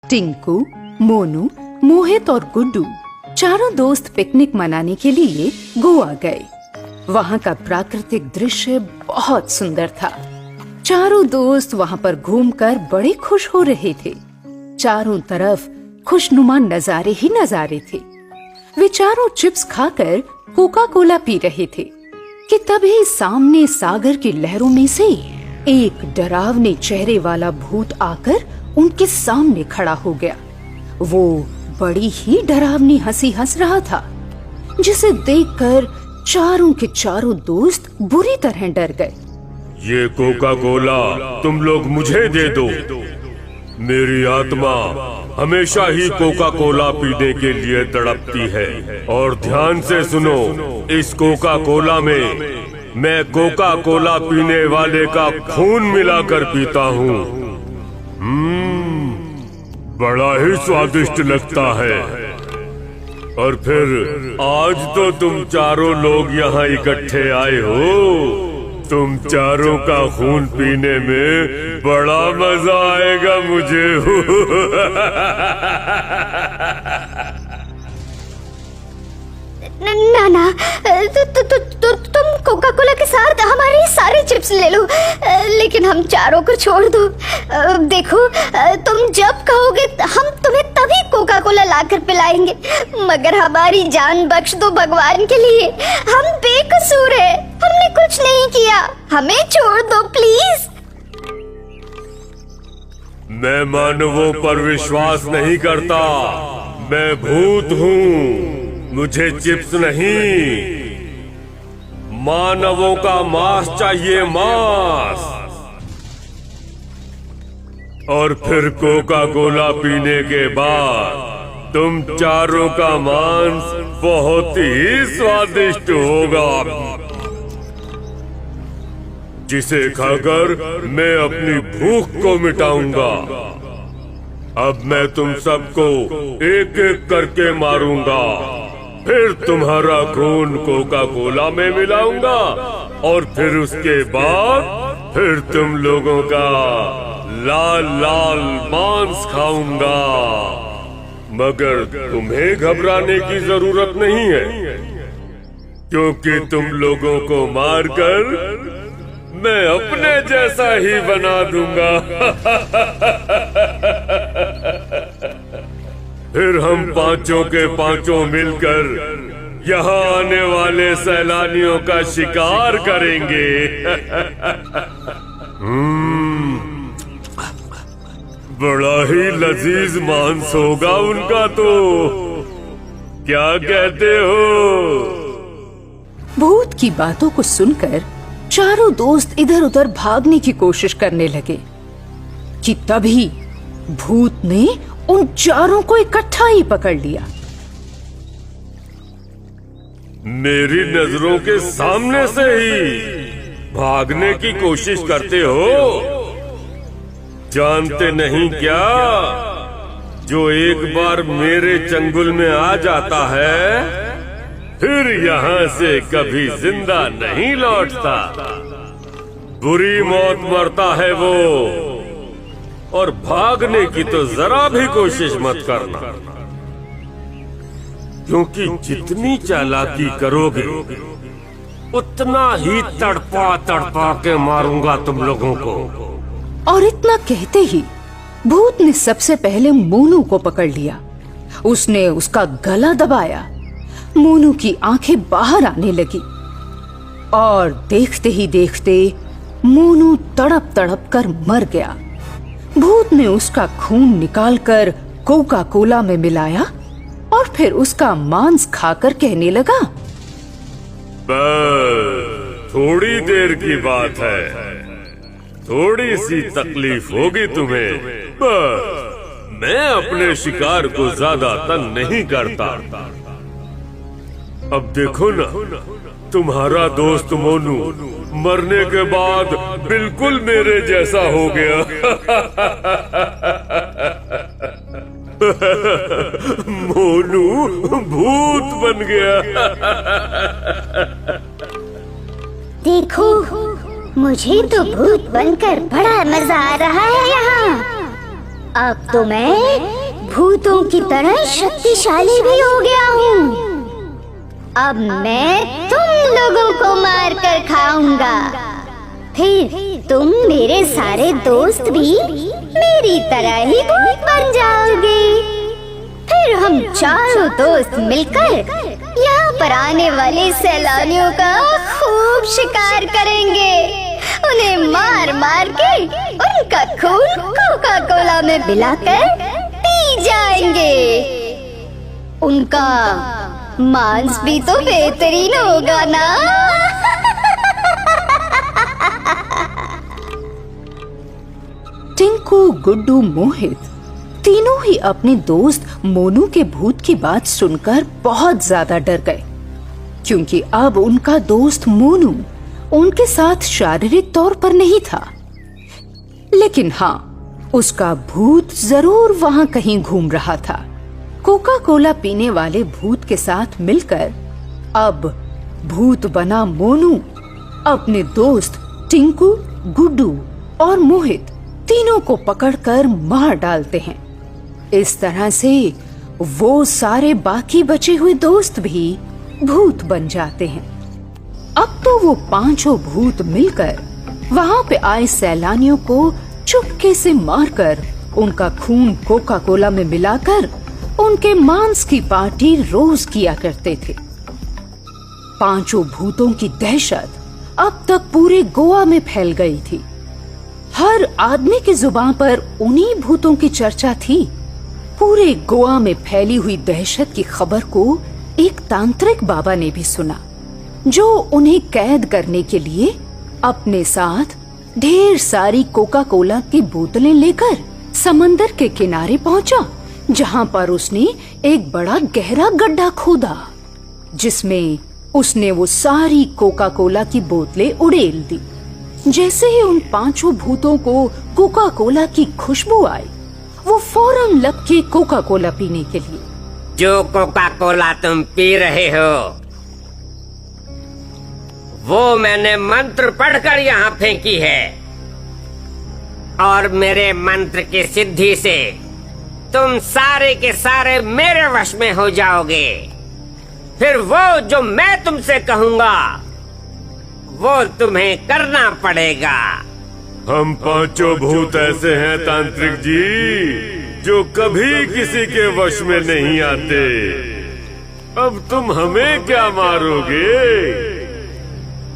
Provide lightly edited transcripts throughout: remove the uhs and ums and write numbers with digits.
टिंकू, मोनू, मोहित और गुड्डू चारों दोस्त पिकनिक मनाने के लिए गोवा गए। वहाँ का प्राकृतिक दृश्य बहुत सुंदर था। चारों दोस्त वहाँ पर घूमकर बड़े खुश हो रहे थे। चारों तरफ खुशनुमा नजारे ही नजारे थे। वे चारों चिप्स खाकर कोका कोला पी रहे थे कि तभी सामने सागर की लहरों में से एक डरावने चेहरे वाला भूत आकर उनके सामने खड़ा हो गया। वो बड़ी ही डरावनी हंसी हंस रहा था, जिसे देखकर चारों के चारों दोस्त बुरी तरह डर गए। ये कोका कोला तुम लोग मुझे दे दो। मेरी आत्मा हमेशा ही कोका कोला पीने के लिए तड़पती है। और ध्यान से सुनो, इस कोका कोला में मैं कोका कोला पीने वाले का खून मिलाकर पीता हूँ। बड़ा ही स्वादिष्ट लगता है। और फिर आज तो तुम चारों लोग यहाँ इकट्ठे आए हो। तुम चारों का खून पीने में बड़ा मजा आएगा मुझे। ना तुम कोका कोला के साथ हमारे सारे चिप्स ले लो, लेकिन हम चारों को छोड़ दो। देखो, तुम जब कहोगे हम तुम्हें तभी कोका कोला लाकर पिलाएंगे, मगर हमारी जान बख्श दो भगवान के लिए। हम बेकसूर हैं, हमने कुछ नहीं किया, हमें छोड़ दो प्लीज। मैं मानवों पर विश्वास नहीं करता। मैं भूत हूँ, मुझे चिप्स नहीं, मानवों का मांस चाहिए, मांस। और फिर कोका कोला पीने के बाद तुम चारों का मांस बहुत ही स्वादिष्ट होगा, जिसे खाकर मैं अपनी भूख को मिटाऊंगा। अब मैं तुम सबको एक एक करके मारूंगा, फिर तुम्हारा खून कोका कोला में मिलाऊंगा, और फिर उसके बाद फिर तुम लोगों का लाल लाल मांस खाऊंगा। मगर तुम्हें घबराने की जरूरत नहीं है, क्योंकि तुम लोगों को मारकर मैं अपने जैसा ही बना दूंगा। फिर हम पांचों के पांचों मिलकर यहाँ आने वाले सैलानियों का शिकार करेंगे। बड़ा ही लजीज मांस होगा उनका, तो क्या कहते हो? भूत की बातों को सुनकर चारों दोस्त इधर उधर भागने की कोशिश करने लगे कि तभी भूत ने उन चारों को इकट्ठा ही पकड़ लिया। मेरी नजरों के सामने से ही भागने की कोशिश करते हो? जानते नहीं क्या, जो एक बार मेरे चंगुल में आ जाता है फिर यहाँ से कभी जिंदा नहीं लौटता। बुरी मौत मरता है वो। और भागने की तो जरा भी कोशिश मत करना, क्योंकि जितनी चालाकी करोगे उतना ही तड़पा तड़पा के मारूंगा तुम लोगों को। और इतना कहते ही भूत ने सबसे पहले मोनू को पकड़ लिया। उसने उसका गला दबाया। मोनू की आंखें बाहर आने लगी और देखते ही देखते मोनू तड़प तड़प कर मर गया। भूत ने उसका खून निकालकर कोका कोला में मिलाया और फिर उसका मांस खाकर कहने लगा, बस थोड़ी देर की बात है, थोड़ी सी तकलीफ होगी तुम्हें। बस मैं अपने शिकार को ज्यादा तंग नहीं करता। अब देखो ना, तुम्हारा दोस्त मोनू मरने के बाद बिल्कुल मेरे जैसा हो गया। मोनू भूत बन गया। देखो, मुझे तो भूत बनकर बड़ा मजा आ रहा है यहाँ। अब तो मैं भूतों की तरह शक्तिशाली भी हो गया हूँ। अब मैं तुम लोगों को मार कर खाऊंगा, फिर तुम मेरे सारे दोस्त भी मेरी तरह ही भूत बन जाओगे। फिर हम चारों दोस्त मिलकर यहाँ पर आने वाले सैलानियों का खूब शिकार करेंगे। उन्हें मार मार के उनका खून कोका कोला में मिलाकर पी जाएंगे। उनका मांस भी तो बेहतरीन होगा ना। टिंकू, गुड्डू, मोहित तीनों ही अपने दोस्त मोनू के भूत की बात सुनकर बहुत ज्यादा डर गए, क्योंकि अब उनका दोस्त मोनू उनके साथ शारीरिक तौर पर नहीं था, लेकिन हाँ, उसका भूत जरूर वहां कहीं घूम रहा था। कोका कोला पीने वाले भूत के साथ मिलकर अब भूत बना मोनू अपने दोस्त टिंकू, गुड्डू और मोहित तीनों को पकड़कर मार डालते हैं। इस तरह से वो सारे बाकी बचे हुए दोस्त भी भूत बन जाते हैं। अब तो वो पांचों भूत मिलकर वहां पे आए सैलानियों को चुपके से मारकर उनका खून कोका कोला में मिलाकर उनके मांस की पार्टी रोज किया करते थे। पांचों भूतों की दहशत अब तक पूरे गोवा में फैल गई थी। हर आदमी की जुबान पर उन्हीं भूतों की चर्चा थी। पूरे गोवा में फैली हुई दहशत की खबर को एक तांत्रिक बाबा ने भी सुना, जो उन्हें कैद करने के लिए अपने साथ ढेर सारी कोका कोला की बोतलें लेकर समंदर के किनारे पहुंचा, जहां पर उसने एक बड़ा गहरा गड्ढा खोदा, जिसमें उसने वो सारी कोका कोला की बोतलें उड़ेल दी। जैसे ही उन पांचों भूतों को कोका कोला की खुशबू आई, वो फौरन लपके कोका कोला पीने के लिए। जो कोका कोला तुम पी रहे हो, वो मैंने मंत्र पढ़कर यहाँ फेंकी है, और मेरे मंत्र की सिद्धि से तुम सारे के सारे मेरे वश में हो जाओगे। फिर वो जो मैं तुमसे कहूँगा वो तुम्हें करना पड़ेगा। हम पांचों भूत ऐसे हैं तांत्रिक जी, जो कभी किसी के वश में नहीं आते। अब तुम हमें क्या मारोगे?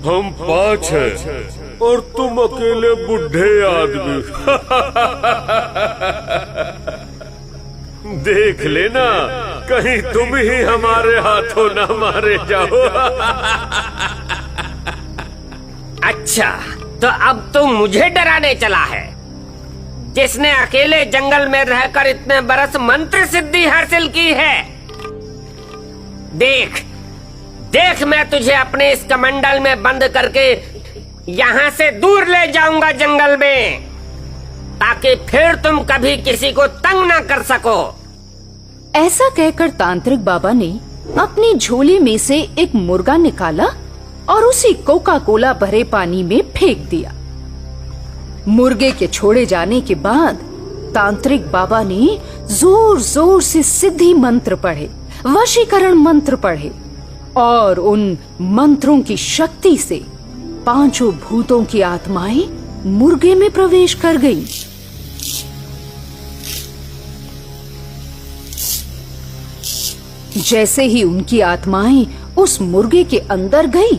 हम पांच हैं और तुम अकेले बुढ़े आदमी। देख लेना, कहीं तुम ही हमारे हाथों न मारे जाओ। अच्छा, तो अब तुम मुझे डराने चला है, जिसने अकेले जंगल में रहकर इतने बरस मंत्र सिद्धि हासिल की है। देख देख, मैं तुझे अपने इस कमंडल में बंद करके यहाँ से दूर ले जाऊंगा जंगल में, ताकि फिर तुम कभी किसी को तंग ना कर सको। ऐसा कहकर तांत्रिक बाबा ने अपनी झोली में से एक मुर्गा निकाला और उसी कोका कोला भरे पानी में फेंक दिया। मुर्गे के छोड़े जाने के बाद तांत्रिक बाबा ने जोर जोर से सिद्धि मंत्र पढ़े, वशीकरण मंत्र पढ़े, और उन मंत्रों की शक्ति से पांचों भूतों की आत्माएं मुर्गे में प्रवेश कर गईं। जैसे ही उनकी आत्माएं उस मुर्गे के अंदर गई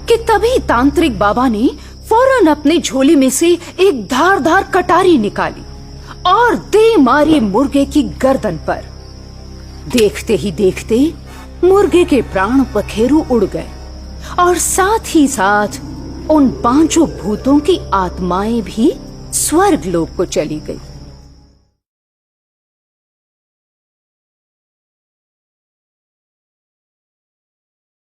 कि तभी तांत्रिक बाबा ने फौरन अपने झोले में से एक धारदार कटारी निकाली और दे मारी मुर्गे की गर्दन पर। देखते ही देखते मुर्गे के प्राण पखेरु उड़ गए और साथ ही साथ उन पांचों भूतों की आत्माएं भी स्वर्ग लोक को चली गई।